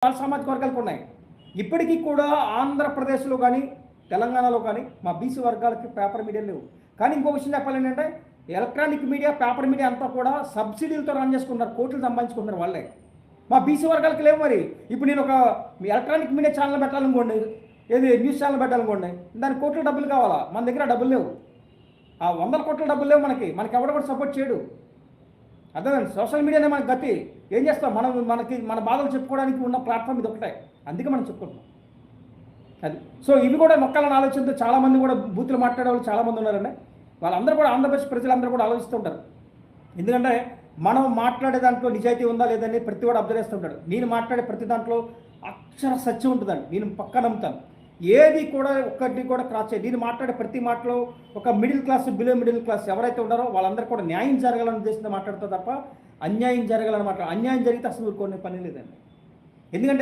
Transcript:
చాలా సామాజిక వర్గాలకు ఉన్నాయి. ఇప్పటికీ కూడా ఆంధ్రప్రదేశ్లో కానీ తెలంగాణలో కానీ మా బీసీ వర్గాలకి పేపర్ మీడియా లేవు. కానీ ఇంకో విషయం చెప్పాలేంటంటే ఎలక్ట్రానిక్ మీడియా, పేపర్ మీడియా అంతా కూడా సబ్సిడీలతో రన్ చేసుకుంటున్నారు, కోట్లు సంపాదించుకుంటున్నారు వాళ్ళే. మా బీసీ వర్గాలకి లేవు. మరి ఇప్పుడు నేను ఒక ఎలక్ట్రానిక్ మీడియా ఛానల్ పెట్టాలనుకోండి, ఏది న్యూస్ ఛానల్ పెట్టాలనుకోండి, దానికి కోట్ల డబ్బులు కావాలా? మన దగ్గర డబ్బులు లేవు. ఆ 100 కోట్ల డబ్బులు లేవు మనకి ఎవడ కూడా సపోర్ట్ చేయడు. అర్థమైంది. సోషల్ మీడియానే మనకు గతి. ఏం చేస్తాం మనం? మన బాధలు చెప్పుకోవడానికి ఉన్న ప్లాట్ఫామ్ ఇది ఒకటే, అందుకే మనం చెప్పుకుంటాం అది. సో ఇవి కూడా నొక్కాలని ఆలోచనతో చాలామంది కూడా బూతులు మాట్లాడే వాళ్ళు చాలామంది ఉన్నారండి. వాళ్ళందరూ కూడా ఆంధ్రప్రదేశ్ ప్రజలందరూ కూడా ఆలోచిస్తుంటారు. ఎందుకంటే మనం మాట్లాడే దాంట్లో నిజాయితీ ఉందా లేదని ప్రతి వాడు అబ్జర్వ్ చేస్తుంటాడు. నేను మాట్లాడే ప్రతి దాంట్లో అక్షర సత్యం ఉంటుందండి, నేను పక్కా నమ్ముతాను. ఏది కూడా ఒక్కటి కూడా క్రాస్ చేయాలి. నేను మాట్లాడే ప్రతి మాటలో ఒక middle class, below middle class ఎవరైతే ఉన్నారో వాళ్ళందరూ కూడా న్యాయం జరగాలని ఉద్దేశంతో మాట్లాడుతూ తప్ప అన్యాయం జరగాలని అన్యాయం జరిగితే అసలు ఊరుకునే పని లేదండి. ఎందుకంటే